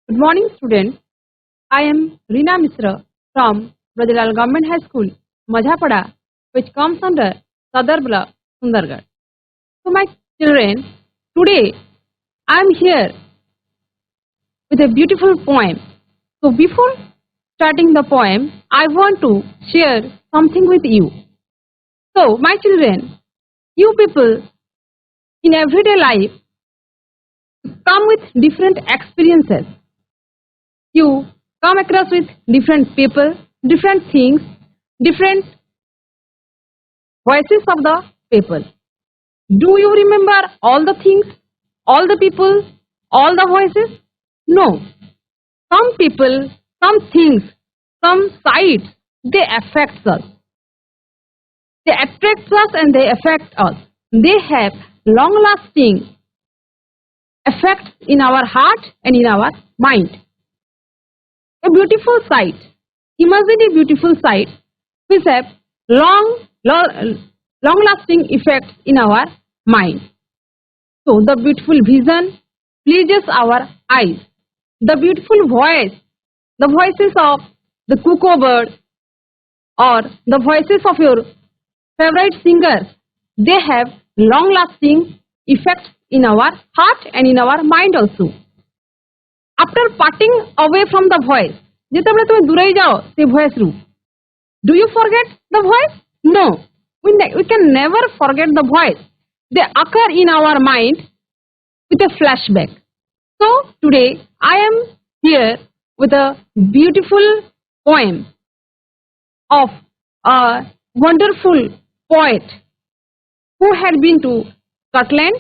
Good morning, students. I am Rina from Brajilal Government High School, Majhapada, which comes under Sadar Block, Sundargarh. So, my children, today I am here with a beautiful poem. So, before starting the poem, I want to share something with you. So, my children, you people in everyday life come with different experiences. You come across with different people, different things, different voices of the people. Do you remember all the things, all the people, all the voices? No. Some people, some things, some sights, they affect us. They attract us and they affect us. They have long-lasting effects in our heart and in our mind. A beautiful sight. Imagine a beautiful sight which have long-lasting effects in our mind. So the beautiful vision pleases our eyes. The beautiful voice, the voices of the Cuckoo Bird or the voices of your favorite singers, they have long-lasting effects in our heart and in our mind also. After parting away from the voice, যেতବେଳେ তুমি দূরে যাও সেই voice ru, do you forget the voice? No, we can never forget the voice. They occur in our mind with a flashback. So today I am here with a beautiful poem of a wonderful poet who had been to Scotland,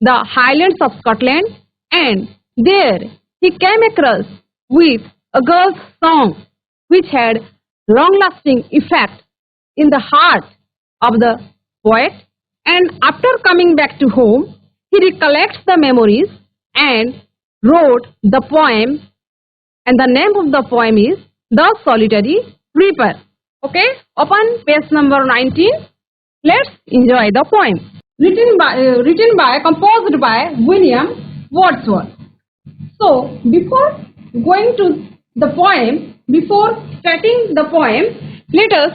the Highlands of Scotland, and there he came across with a girl's song which had long-lasting effect in the heart of the poet, and after coming back to home, he recollects the memories and wrote the poem, and the name of the poem is The Solitary Reaper. Okay, open page number 19. Let's enjoy the poem. Composed by William Wordsworth. So, before going to the poem, before starting the poem, let us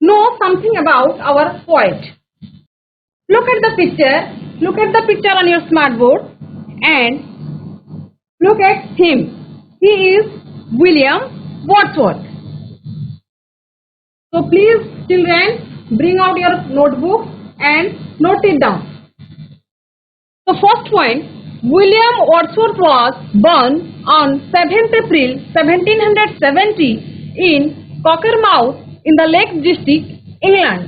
know something about our poet. Look at the picture on your smart board and look at him. He is William Wordsworth. So please, children, bring out your notebook and note it down. The first point, William Wordsworth was born on 7th April 1770 in Cockermouth in the Lake District, England.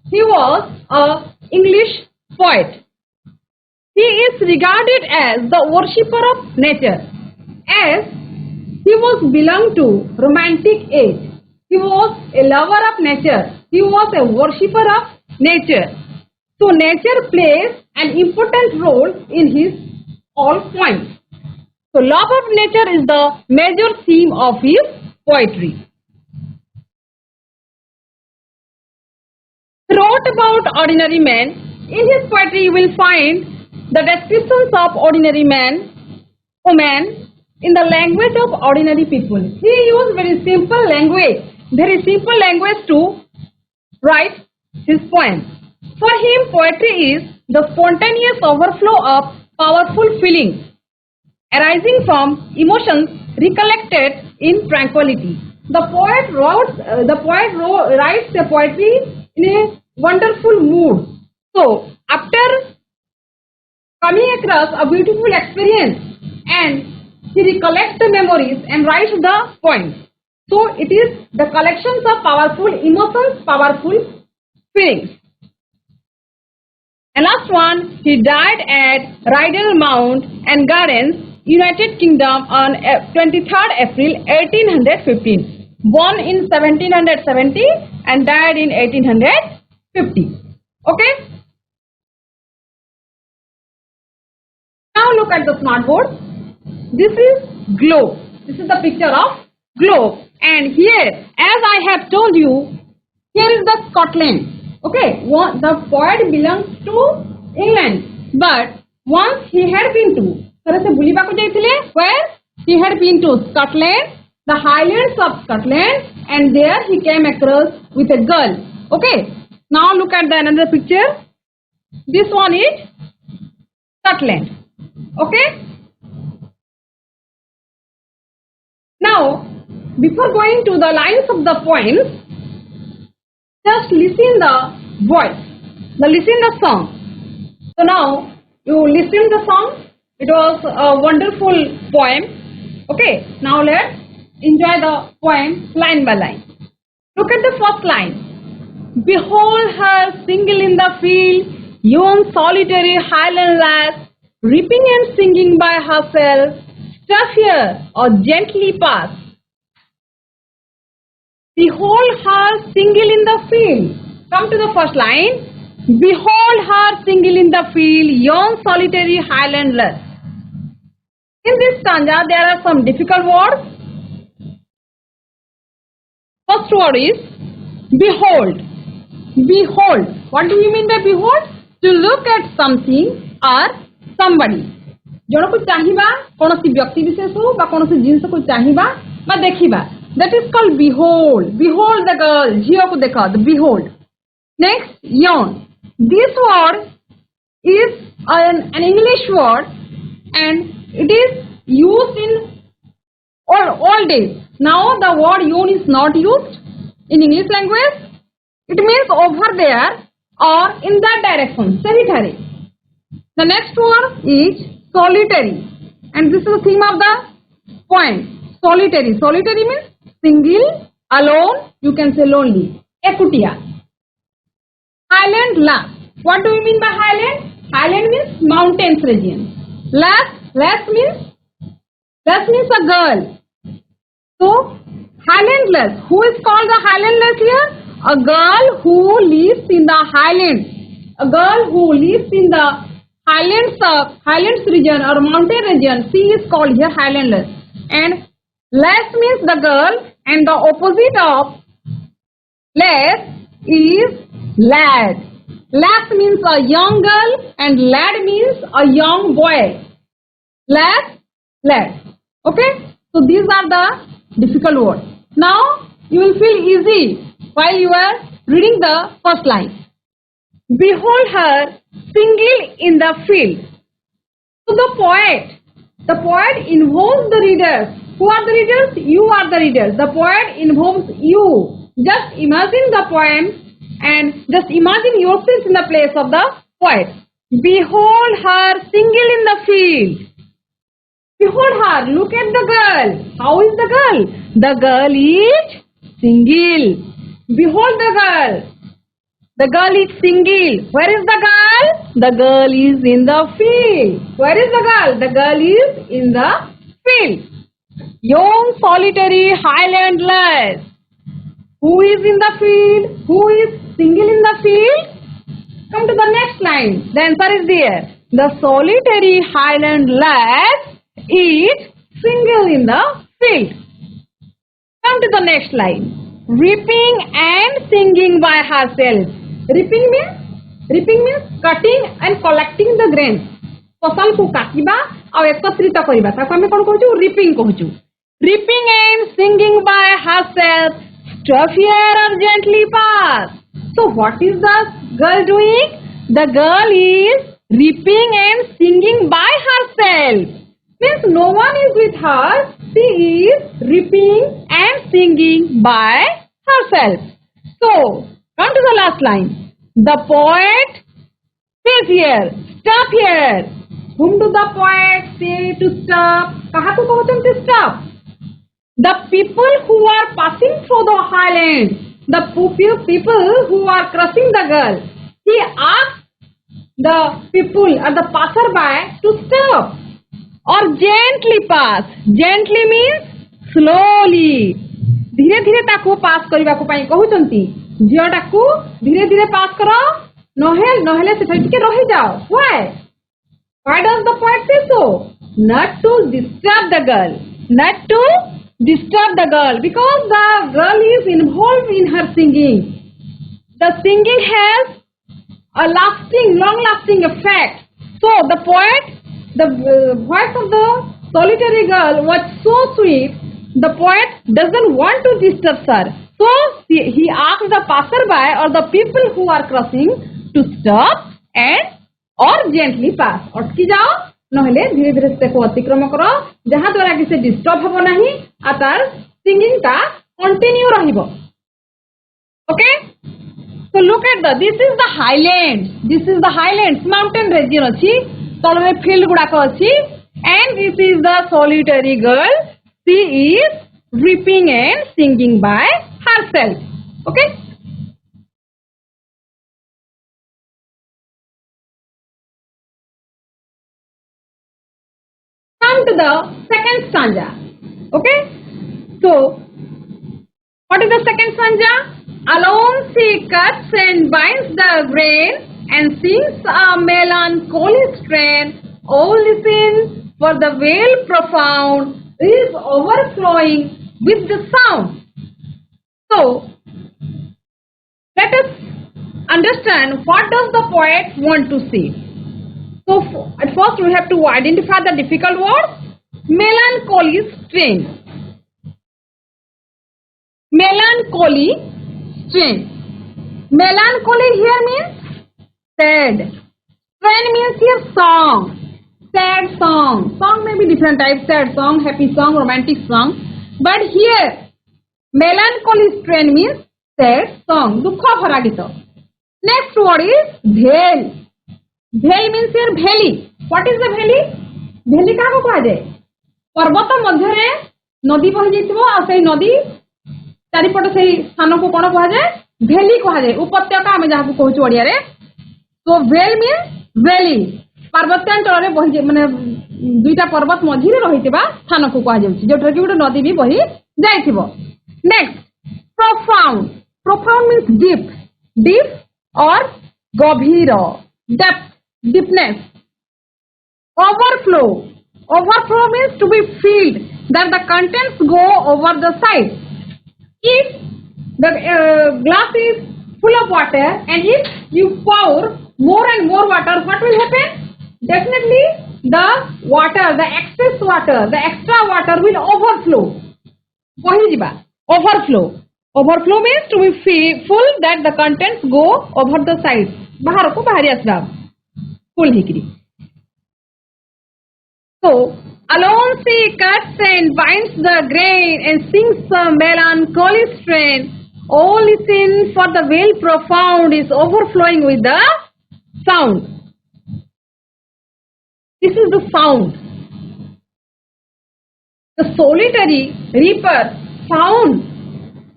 He was an English poet. He is regarded as the worshipper of nature, as he was belonged to romantic age. He was a lover of nature. He was a worshipper of nature. So nature plays an important role in his all poems. So love of nature is the major theme of his poetry. He wrote about ordinary men. In his poetry you will find the descriptions of ordinary men, women, in the language of ordinary people. He used very simple language to write his poems. For him, poetry is the spontaneous overflow of powerful feelings arising from emotions recollected in tranquility. The poet writes the poetry in a wonderful mood. So, after coming across a beautiful experience, and he recollects the memories and writes the poems. So, it is the collections of powerful emotions, powerful feelings. And last one, he died at Rydal Mount and Gardens, United Kingdom on 23rd April 1815. Born in 1770 and died in 1850. Okay? Now look at the smart board. This is globe. This is the picture of globe. And here, as I have told you, here is the Scotland. Okay, the poet belongs to England, but once he had been to, where? He had been to Scotland, the highlands of Scotland, and there he came across with a girl. Okay, now look at the another picture. This one is Scotland. Okay. Now, before going to the lines of the poem, just listen the voice. Listen the song. So now you listen the song. It was a wonderful poem. Okay. Now let's enjoy the poem line by line. Look at the first line. Behold her single in the field, yon solitary highland lass, reaping and singing by herself, stuff here or gently pass. Behold her single in the field. Come to the first line. Behold her single in the field, yon solitary highland lass. In this stanza, there are some difficult words. First word is behold. Behold. What do you mean by behold? To look at something or somebody. जन को चाहिबा कोनोसी व्यक्ति विशेष हो बा कोनोसी जिंस को चाहिबा बा देखिबा. That is called behold. Behold the girl. झियो को देखो. The behold. Next, yon. This word is an English word and it is used in all days. Now the word yon is not used in English language. It means over there or in that direction. Solitary. The next word is solitary. And this is the theme of the poem. Solitary. Solitary means single, alone, you can say lonely. Ekutia. Highland lass. What do you mean by highland? Highland means mountains region. Lass means a girl. So highland lass. Who is called the highland lass here? A girl who lives in the highlands. A girl who lives in the highlands region or mountain region. She is called here highland lass. And lass means the girl and the opposite of lass is lad. Lass means a young girl and lad means a young boy. Lad. Okay? So these are the difficult words. Now you will feel easy while you are reading the first line. Behold her single in the field. So the poet involves the readers. Who are the readers? You are the readers. The poet involves you. Just imagine the poem and just imagine yourself in the place of the poet. Behold her single in the field. Behold her. Look at the girl. How is the girl? The girl is single. Behold the girl. The girl is single. Where is the girl? The girl is in the field. Where is the girl? The girl is in the field. Young solitary highland lass. Who is in the field? Who is single in the field? Come to the next line. The answer is there. The solitary highland lass is single in the field. Come to the next line. Reaping and singing by herself. Reaping means cutting and collecting the grains. फसल को काटिबा और एकत्रित करिबा ताको हमें कोन कहू reaping कहू. Reaping and singing by herself, stuff here or gently pass. So what is the girl doing? The girl is reaping and singing by herself. Means no one is with her. She is reaping and singing by herself. So come to the last line. The poet says here, stop here. Whom do the poet say to stop? Kaha ko kahte stop? The people who are passing through the highlands, the people who are crossing the girl, he asks the people or the passerby to stop or gently pass. Gently means slowly. धीरे धीरे ताको पास करबा को पई कहउचंती जियोटा को धीरे धीरे पास करो नहेले से टिके रहि जाओ. Why does the poet say so? Not to disturb the girl. Not to disturb the girl, because the girl is involved in her singing. The singing has a long lasting effect. So the poet, the voice of the solitary girl was so sweet, the poet doesn't want to disturb her. So he asked the passerby or the people who are crossing to stop and or gently pass. अटकी जाओ नहले धीरे धीरे से को अतिक्रम करो जहां द्वारा कि से डिस्टर्ब हबो नाही आ तार सिंगिंग ता कंटिन्यू रहिबो. Okay, so look at this is the highlands. This is the highlands, mountain region अछि तलरे field गुडा को अछि, and this is the solitary girl. She is weeping and singing by herself. Okay, come to the second stanza. Okay, so what is the second stanza? Alone she cuts and binds the grain and sings a melancholy strain. Oh, listen, for the vale profound is overflowing with the sound. So, let us understand what does the poet want to say. So, at first we have to identify the difficult word. Melancholy strain. Melancholy strain. Melancholy here means sad. Strain means here song. Sad song. Song may be different types. Sad song, happy song, romantic song. But here, melancholy strain means sad song. Dukha bhara gita. Next word is vale. Vale means here valley. What is the valley? Valley kaha ko kaha jaye? पर्वत मध्य रे नदी बहि जैथिबो आ सेही नदी चारिपट सेही स्थान को कोन कहा जाय? वैली कहा जाय. उपत्यका हम जहां को कहू ओडिया रे. तो वेल मींस वैली. पर्वतांचल रे बहि माने दुईटा पर्वत मध्य रे रहितबा स्थान को कहा जाय जोठर कि गोटे नदी भी बहि जायथिबो. Next, profound. Profound means deep. Deep or गभीर. Depth, deepness. Overflow. Overflow means to be filled, that the contents go over the side. If the glass is full of water and if you pour more and more water, what will happen? Definitely the water, the excess water, the extra water will overflow. Overflow. Overflow means to be full, that the contents go over the side. bahar ko bahari asra full hikri. So, alone she cuts and binds the grain and sings a melancholy strain. Oh, listen, for the vale profound is overflowing with the sound. This is the sound. The solitary reaper sound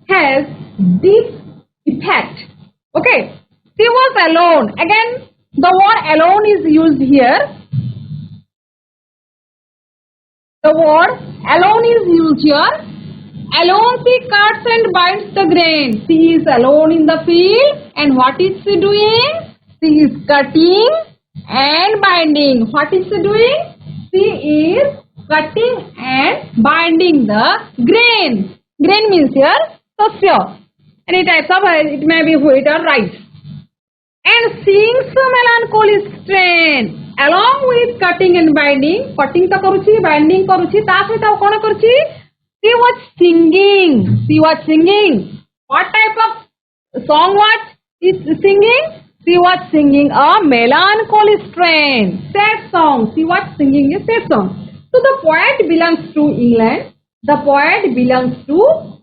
has deep effect. Okay, she was alone. Again, the word alone is used here. The word alone is used here. Alone she cuts and binds the grain. She is alone in the field, and what is she doing? She is cutting and binding. What is she doing? She is cutting and binding the grain. Grain means here sasya. Any types of it may be wheat or rice. And sings a melancholy strain. Along with cutting and binding, cutting ta karuchi, binding karuchi, ta sahita kona karuchi? She was singing. She was singing. What type of song was is singing? She was singing a melancholy strain. Sad song. She was singing a sad song. So the poet belongs to England. The poet belongs to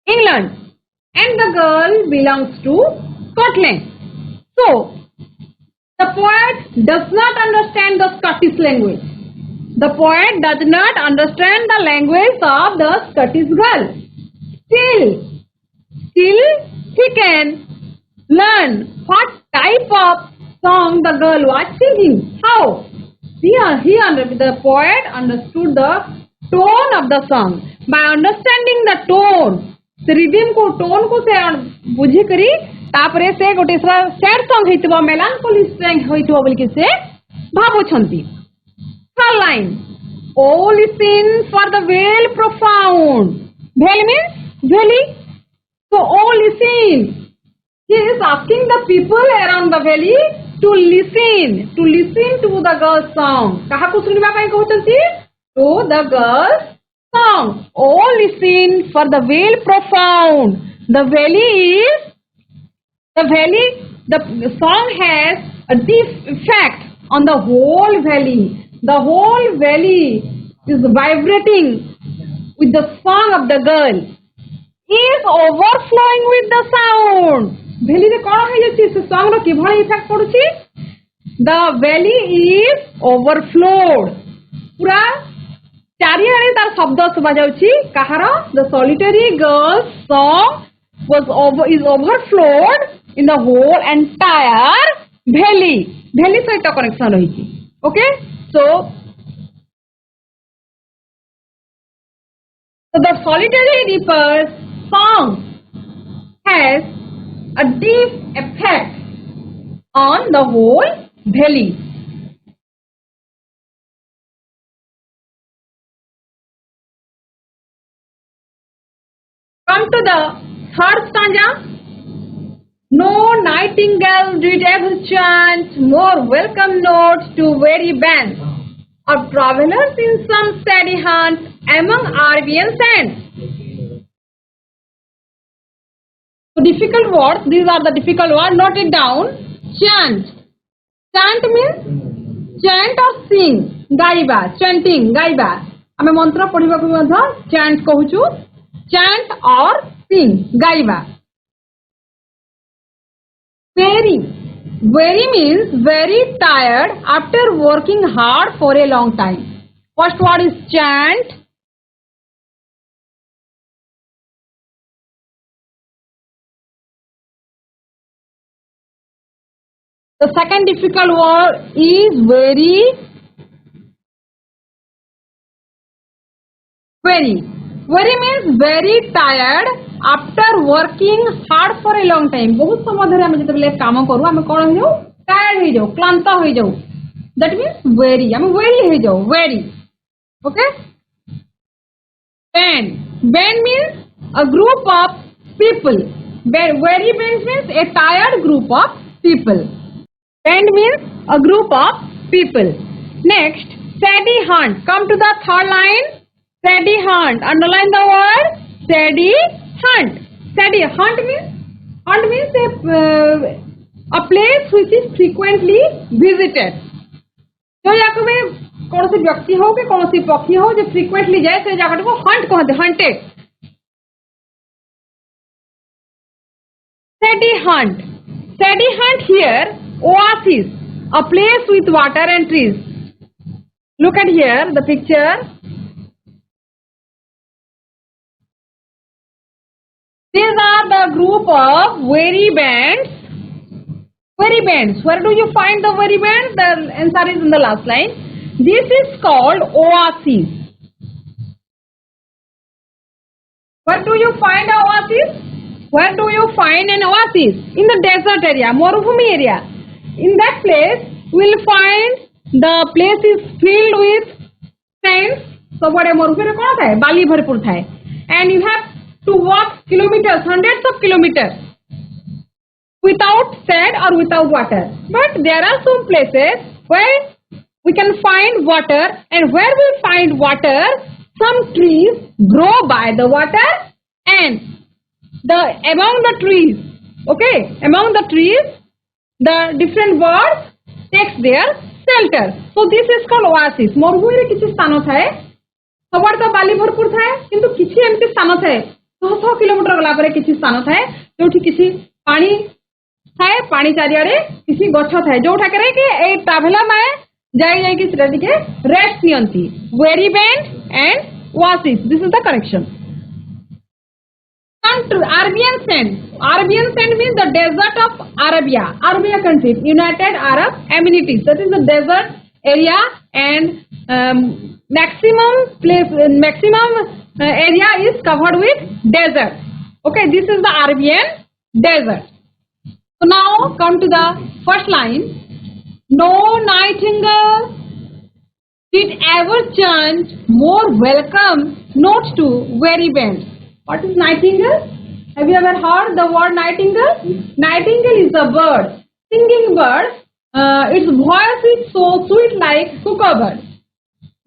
England. And the girl belongs to Scotland. So, the poet does not understand the Scottish language. The poet does not understand the language of the Scottish girl. Still he can learn what type of song the girl was singing. How? The poet understood the tone of the song. By understanding the tone, the rhythm को tone को से बुझी करी तापरे से गोटे sad song हेतिबो मेलांकोली string होइतबो बोल के से भाबो छंती. Third line, oh listen for the vale profound. Vale means valley. So oh listen, he is asking the people around the valley to listen to the girl's song. काहा को सुनिबा पई कहउछंती? to the girl's song. Oh, listen for the veil profound. The song has a deep effect on the whole valley. The whole valley is vibrating with the song of the girl. Is overflowing with the sound. Valley re kona hai jachi se song ro kibhali effect poduchi. The valley is overflowed. Pura chariare tar shabda subha jauchi kahara. The solitary girl's song is overflowed in the whole entire valley. Valley saita connection rahichi. Okay, so the solitary reaper's song has a deep effect on the whole valley. Come to the third stanza. No nightingale did ever chant more welcome notes to weary bands of travelers in some steady hunt among Arabian sands. So difficult words, these are the difficult words, note it down. Chant. Chant means chant or sing. Gaiba, chanting, gaiba. Ame mantra padhibaku madha chant kahuchu. Chant or sing, gaiba. Weary. Weary means very tired after working hard for a long time. First word is chant. The second difficult word is very. Very. Very means very tired after working hard for a long time. बहुत समय धरे हमें जितने काम करूँ हमें कौन हो जाओ tired हो जाओ क्लांता हो जाओ. That means very. हमें very हो जाओ very. Okay. Band. Band means a group of people. Very band means a tired group of people. Band means a group of people. Next, steady hunt. Come to the third line. Steady hunt. Underline the word steady hunt. Steady hunt means a place which is frequently visited. तो याको में कौन सी व्यक्ति हो कि कौन सी पक्षी हो जो frequently जाए तो जगह को hunt कहते हैं hunted. Steady hunt. Steady hunt here. Oasis. A place with water and trees. Look at here the picture. These are the group of weary bands. Weary bands. Where do you find the weary bands? The answer is in the last line. This is called oasis. Where do you find an oasis? Where do you find an oasis? In the desert area, Morubhumi area. In that place, we will find the place is filled with sands. So what Morubhumi कौन था? बाली भरपूर था. And you have to walk kilometers, hundreds of kilometers without sand or without water. But there are some places where we can find water, and where we find water, some trees grow by the water, and among the trees, among the trees, the different birds takes their shelter. So this is called oasis. मरुभूमि रे किछि स्थान थाए सबड़ तो बाली भरपूर थाए किंतु किछि एमति स्थान थाए 100 किलोमीटर गला परे किछि स्थान थाए जोठी किछि पानी थाए पानी चारियारे किछि गछ थाए जोठा करे कि ए ट्रैवलर माए जाई कि सेटा टिके रेस्ट नियंती. Very band and oasis. This is the correction. Arabian sand. Arabian sand means the desert of Arabia. Arabia country, United Arab Emirates. That is the desert area, and maximum area is covered with desert. Okay, this is the Arabian desert. So now come to the first line. No nightingale did ever chant more welcome notes to weary bands. What is nightingale? Have you ever heard the word nightingale? Nightingale is a bird, singing bird. Its voice is so sweet like Cuckoo Bird.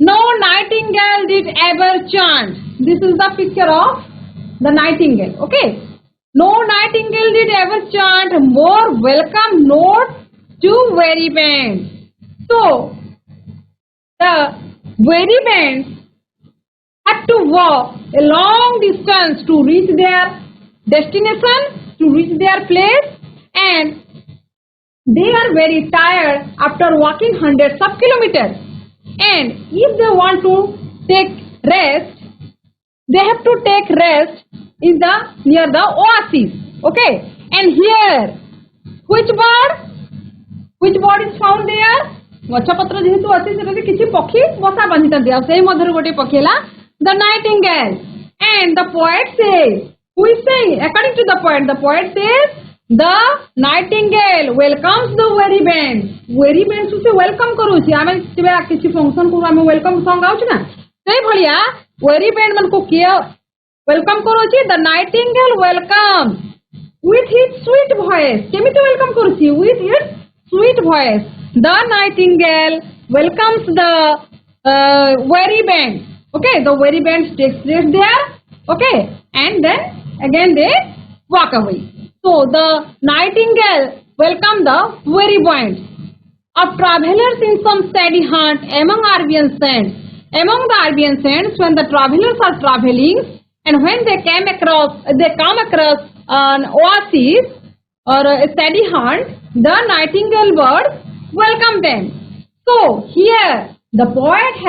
No nightingale did ever chant. This is the picture of the nightingale. Okay. No nightingale did ever chant more welcome note to weary bands. So the weary bands had to walk a long distance to reach their destination, to reach their place, and they are very tired after walking hundreds of kilometers. And if they want to take rest, they have to take rest in the near the oasis. Okay. And here, which bird is found there? गछपत्र जेहेतु अच्छी से किसी पक्षी बसा बांधि गोटे पक्षी है the nightingale. And the poet says, who is saying? According to the poet says, the nightingale welcomes the weary bands. Weary bands से welcome करूची आमे किसी फंक्शन को आमे welcome song गाउछ ना सेही भलिया weary band मन को किया welcome करूची. The nightingale welcomes with his sweet voice. केमिति welcome करूची? With its sweet voice. The nightingale welcomes the weary band. Okay, the weary band takes place there. Okay, and then again they walk away. So the nightingale welcomes the weary bands of travelers in some steady hunt among Arabian sands. Among the Arabian sands, when the travelers are traveling and when they come across an oasis or a steady hunt, the nightingale birds welcome them. So here the poet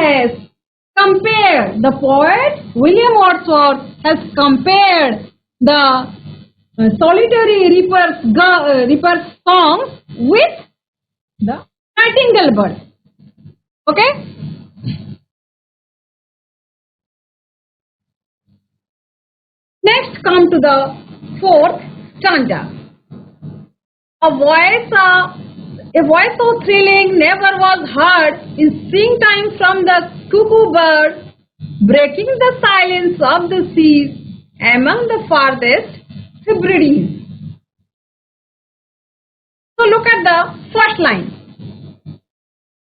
William Wordsworth has compared the solitary reaper's songs with the nightingale bird. Okay. Next, come to the fourth stanza. A voice so thrilling never was heard in springtime from the cuckoo bird, breaking the silence of the seas among the farthest Hebrides. So look at the first line.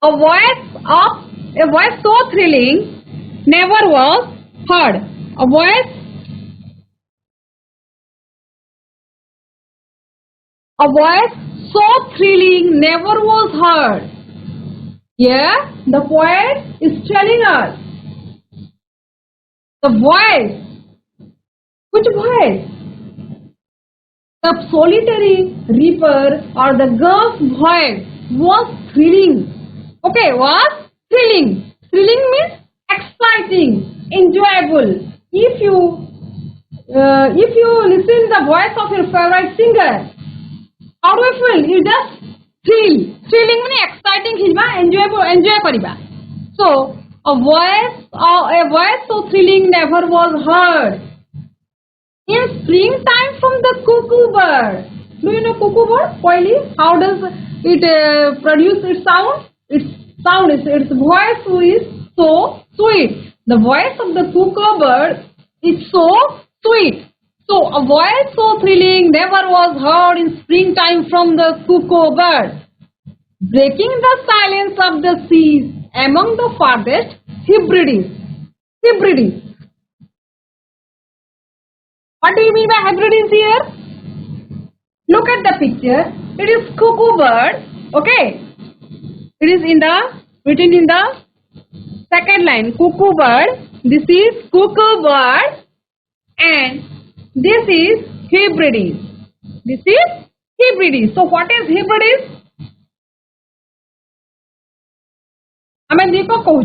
A voice so thrilling never was heard. A voice so thrilling never was heard. Here the poet is telling us the voice. Which voice? The solitary reaper or the girl's voice was thrilling. Okay, was thrilling. Thrilling means exciting, enjoyable. If you listen the voice of your favorite singer, how do you feel? You just thrill. Thrilling means exciting, enjoyable, enjoy kariba. So a voice so thrilling never was heard in springtime from the cuckoo bird. Do you know cuckoo bird? Coily? How does it produce its sound? Its voice is so sweet. The voice of the cuckoo bird is so sweet. So a voice so thrilling never was heard in springtime from the cuckoo bird, breaking the silence of the seas among the farthest Hebrides. Hebrides. What do you mean by Hebrides here? Look at the picture. It is cuckoo bird. Okay. It is written in the second line. Cuckoo bird. This is cuckoo bird, and this is Hebrides. This is Hebrides. So what is Hebrides? I देखो कहूँ.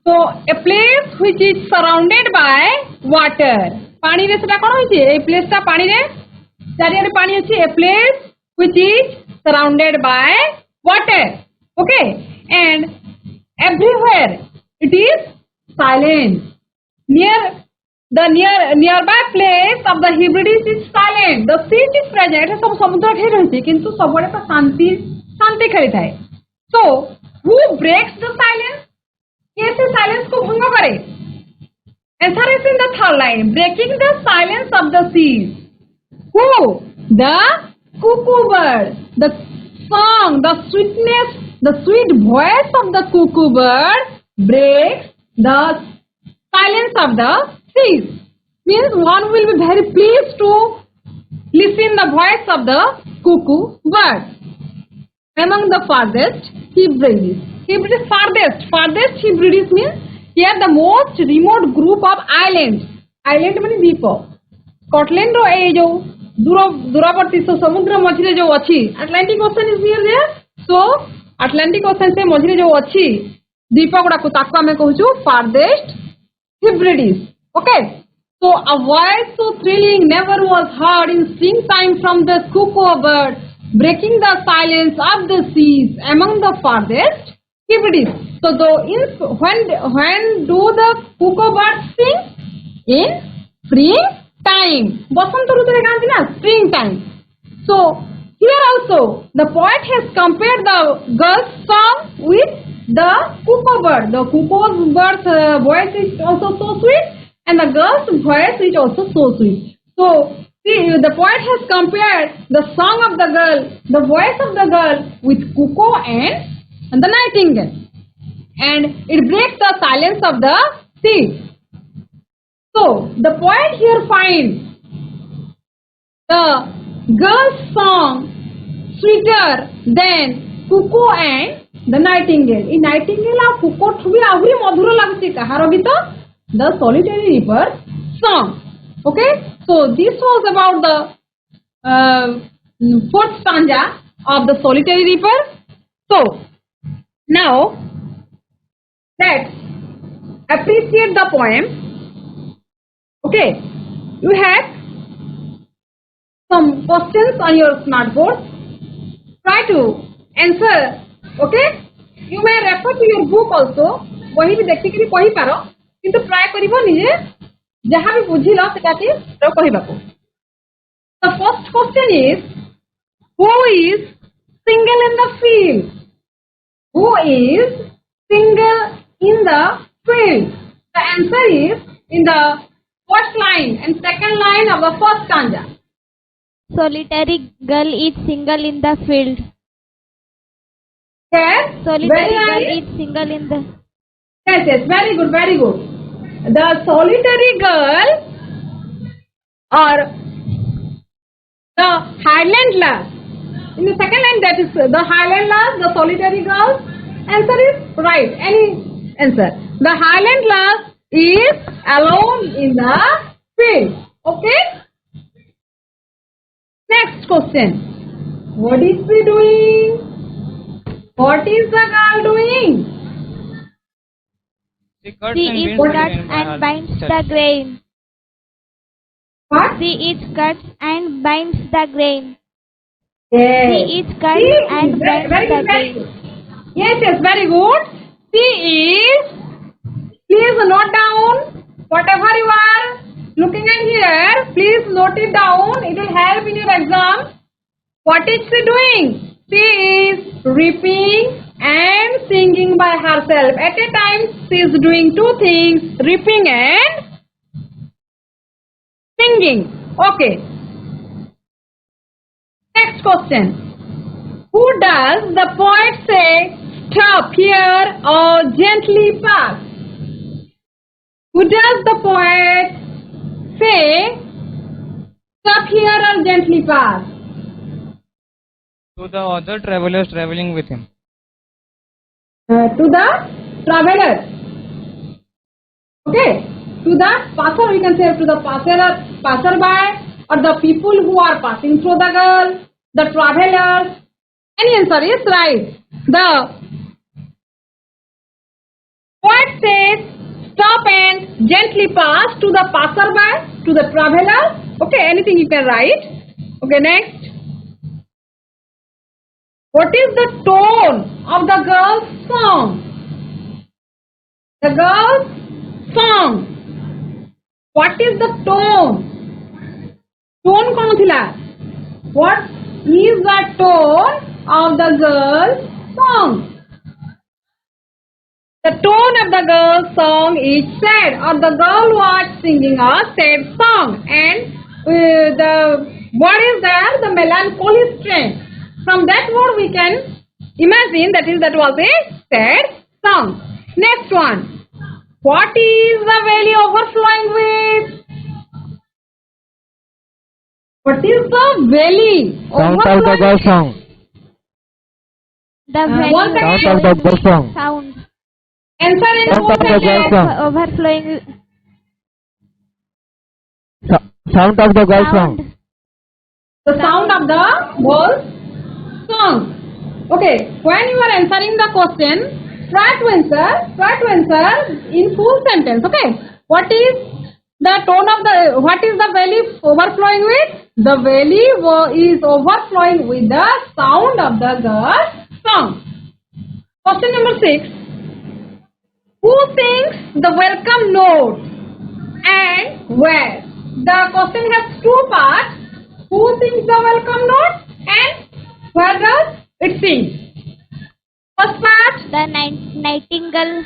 So a place which is surrounded by water. पानी रे सेटा कोन होइछे? A place टा पानी रे चारियारे पानी अछि. A place which is surrounded by water. Okay, and everywhere it is silent. Nearby place of the Hebrides is silent. The sea is present. सब समुद्र घेर रही किंतु सबरे पर शांति खेली थाए. So who breaks the silence? कैसे silence को भंग करे? Answer is in the third line. Breaking the silence of the seas. Who? The cuckoo bird. The song, the sweetness, the sweet voice of the cuckoo bird breaks the silence of the seas. Means one will be very pleased to listen the voice of the cuckoo bird. Among the farthest Hebrides. Hebrides farthest Hebrides means here the most remote group of islands. Island means द्वीप. Scotland रो ए जो दूरवर्ती समुद्र मझिरे जो अछि Atlantic Ocean is near there. So Atlantic Ocean से मझिरे जो अछि द्वीप गुडा को ताको हमें कहूछु farthest Hebrides. Okay. So a voice so thrilling never was heard in springtime from the cuckoo bird, breaking the silence of the seas among the farthest Hebrides. So when do the cuckoo birds sing? In springtime. Basanta ruture gaanti na springtime. So here also the poet has compared the girl's song with the cuckoo bird. The cuckoo bird's voice is also so sweet. And the girl's voice is also so sweet. So, see, the poet has compared the song of the girl, the voice of the girl with cuckoo and the nightingale. And it breaks the silence of the sea. So, the poet here finds the girl's song sweeter than cuckoo and the nightingale. In nightingale, and cuckoo thubhi ahuri madhura laguchi kaharo gito? The solitary reaper song. Okay, so this was about the fourth stanza of the solitary reaper. So now let's appreciate the poem. Okay, you have some questions on your smartboard. Try to answer. Okay, you may refer to your book also. वही भी देखते कि कोई पारो किंतु try करिवो निजे जहां भी बुझिलो सेटा के तो कहिबाको. The first question is, who is single in the field? Who is single in the field? The answer is in the first line and second line of the first stanza. Solitary girl is single in the field. Yes, Solitary girl is single in the. Yes, very good, very good. The solitary girl or the highland lass. In the second line, that is the highland lass, the solitary girl. Answer is right. Any answer. The highland lass is alone in the field. Okay. Next question. What is she doing? What is the girl doing? She is cuts and binds the grain. What? She is cuts and binds the grain. Yes. She is cuts and binds the grain. Yes, very good. She is. Please note down whatever you are looking at here. Please note it down. It will help in your exam. What is she doing? She is reaping and singing by herself. At a time, she is doing two things, reaping and singing. Okay. Next question. Who does the poet say, stop here or gently pass? Who does the poet say, stop here or gently pass? To the other travelers traveling with him. To the traveler. Okay. To the passer, we can say to the passerby or the people who are passing through the girl, the travelers. Any answer is right. The poet says stop and gently pass to the passerby, to the traveler. Okay, anything you can write. Okay, next. What is the tone of the girl's song? The girl's song. What is the tone? Tone कौन थिला? What is the tone of the girl's song? The tone of the girl's song is sad, or the girl was singing a sad song, and the word is there, the melancholy strain. From that word we can imagine that was a sad song. Next one. What is the valley overflowing with? What is the valley Sound of the girl song. The valley once again. Sound of the girl song. sound. Answer in Sound of the girl sentence. song. Overflowing Sound of the girl song. sound. The sound of the girl's song. Okay, when you are answering the question, try to answer in full sentence. Okay, what is the tone of the, what is the valley overflowing with? The valley is overflowing with the sound of the girl's song. Question number 6. Who sings the welcome note and where? The question has two parts. Who sings the welcome note and where does it sing? First part. The nightingale.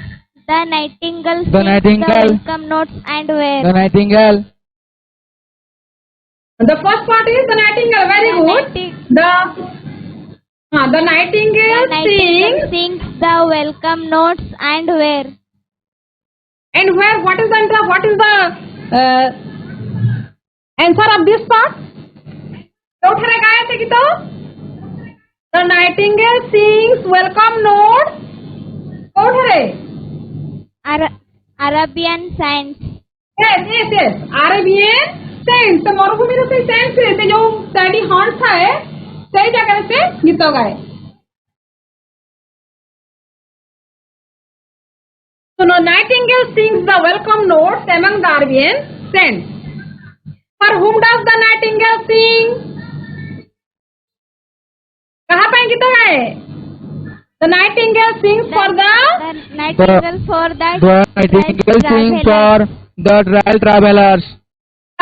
The nightingale. The sings nightingale. The welcome notes and where. The nightingale. The first part is the nightingale. Very good. The nightingale, The nightingale sings. sings the welcome notes and where. And where? What is the answer? What is the answer of this part? कोठरे गाया थे कि तो? The nightingale sings welcome note. कोठरे? Arabian sands. Yes. Arabian sands. तो मरुभूमि रो से sands से जो sandy haunts है, सही जगह से गीत गाए. So the nightingale sings the welcome notes among the Arabian sands. For whom does the nightingale sing? कहाँ पे गीत गाए? The nightingale sings for the Nightingale for the The nightingale sings for the trail travelers.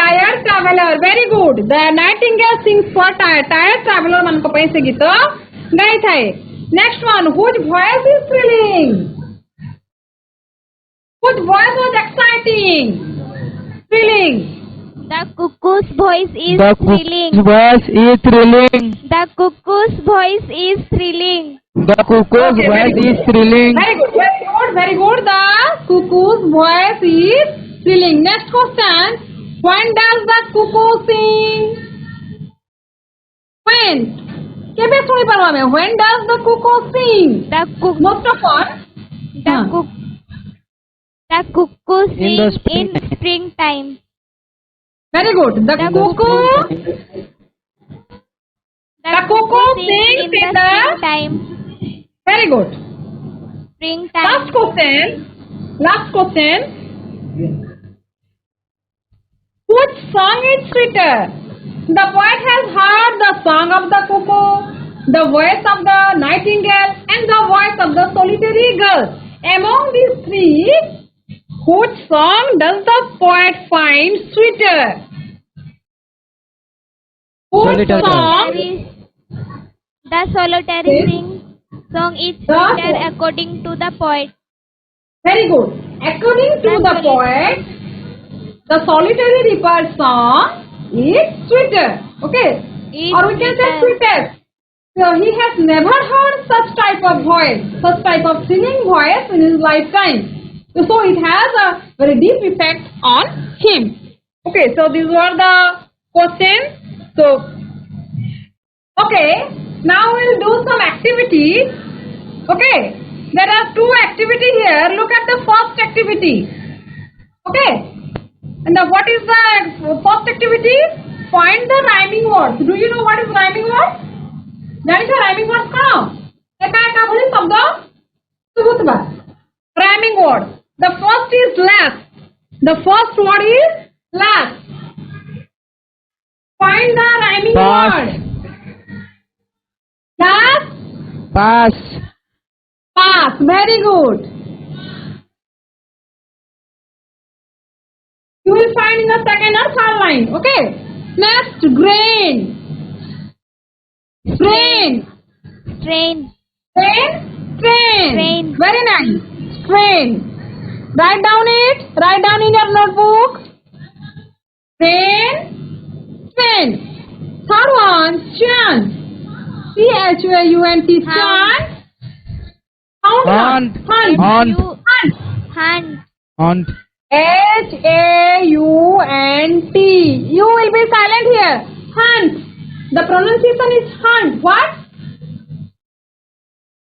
tired traveler. Very good. The nightingale sings for tired traveler मन को पैसे गीत गाए थे. Next one. Whose voice is thrilling? Whose voice was exciting? Thrilling. The cuckoo's voice is The thrilling. cuckoo's voice is thrilling. The cuckoo's voice is thrilling. The cuckoo's Okay, very voice good. is thrilling. Very good. The cuckoo's voice is thrilling. Next question. When does the cuckoo sing? When? केबे सुनी परवा में? When does the cuckoo sing? Most of all. The cuckoo In the sings in springtime. Very good. The cuckoo sings sings in in the the. springtime. Very good. Springtime. Last question. Which song is sweeter? The poet has heard the song of the cuckoo, the voice of the nightingale, and the voice of the solitary girl. Among these three, which song does the poet find sweeter? Which Solitary. song? The solitary song is The- sweeter according to the poet. Very good. According to the poet, the solitary reaper song is sweeter. Okay. Is Or we can say sweeter. sweetest. So he has never heard such type of voice, such type of singing voice in his lifetime. So it has a very deep effect on him. Okay, so these were the questions. So, okay, now we'll do some activities. Okay, there are two activities here. Look at the first activity. Okay, and what is the first activity? Find the rhyming words. Do you know what is rhyming words? जानिछ rhyming words कौन? एका बोली शब्द सुबुत बा. Rhyming words. The first is last. The first word is last. Find the rhyming Pass. word. Last. Pass. Pass. Very good. You will find in the second or third line. Okay. Next, grain. Train. Train. Train. Train. Train. Very nice. Train. Write down it. Write down in your notebook. Train. Train. Third one, chant. CHUNT. Chant. Hunt. Hunt. Hunt. Hunt. Hunt. Hunt. H-A-U-N-T. You will be silent here. Hunt. The pronunciation is hunt. What?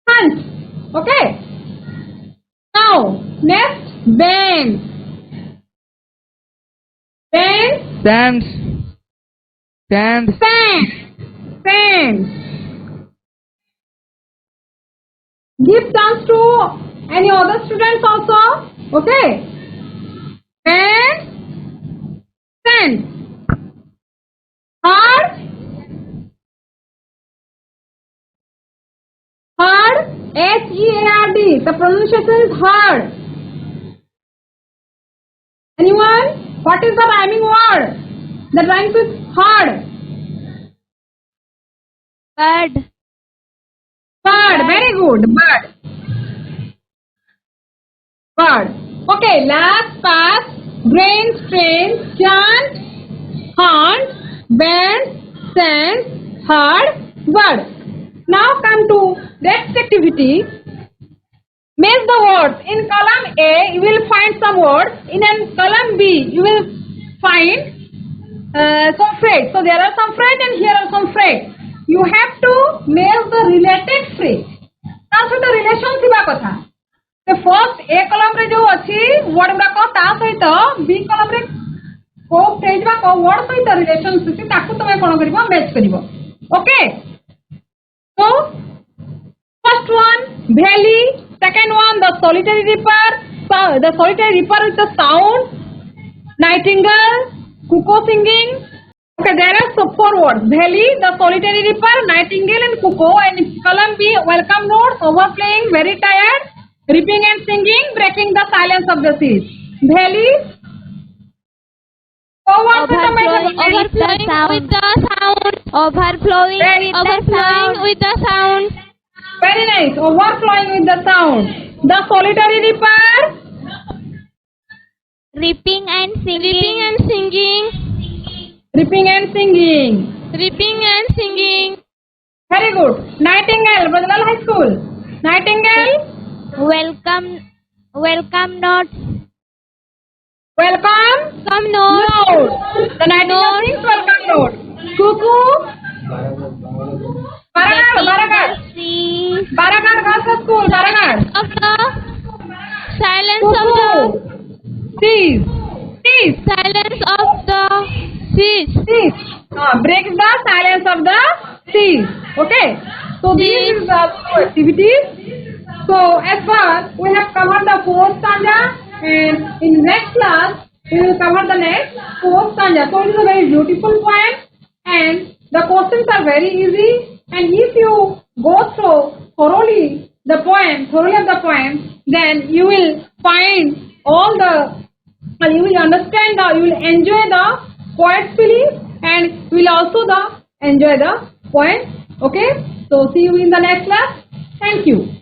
Hunt. Okay. Now, next, bend. Bend. Stands. Stands. Stand. Stand. Give chance to any other students also. Okay. And stand. Hard. Hard. H-E-A-R-D. The pronunciation is hard. Anyone? What is the rhyming word that rhymes with hard? Bird. Bird. Very good. Bird. Bird. Okay. Last pass. Brain strain. Chant. Hunt. Bend. Stand. Hard. Bird. Now come to next activity. Match the words. In column A, you will find some words. In column B, you will find some phrase. So there are some phrase and here are some phrase. You have to match the related phrase. ता सहित relation थिबा कथा. The first A column रे जो अछि word गुडा को ता सहित B column रे को phrase बा को word सहित रिलेशन अछि ताकू तमे कोन करबो मैच करबो. Okay. So first one valley. Second one, the solitary reaper. The solitary reaper with the sound. Nightingale, cuckoo singing. Okay, there are so 4 words. Valley, the solitary reaper, nightingale and cuckoo. And column B, welcome notes, overplaying, very tired, reaping and singing, breaking the silence of the seas. Valley. Overflowing with the sound. Overflowing with the sound. Very nice. Overflowing with the sound. The solitary reaper. Reaping and singing. Reaping and singing. Very good. Nightingale. Brajlal High School. Nightingale. Welcome notes. Welcome. Note. The nightingale sings welcome note. Cuckoo. Baragar. Baragar girls school. Baragar. Of the silence of Cuckoo. Seas. silence of the seas. Breaks the silence of the seas. Okay. So these is the activities. So as far we have covered the 4th stanza, and in next class we will cover the next 4th stanza. So it is a very beautiful poem, and the questions are very easy. And if you go through thoroughly of the poem, then you will find all the, you will understand you will enjoy the poet's feelings, and you will also enjoy the poem. Okay. So see you in the next class. Thank you.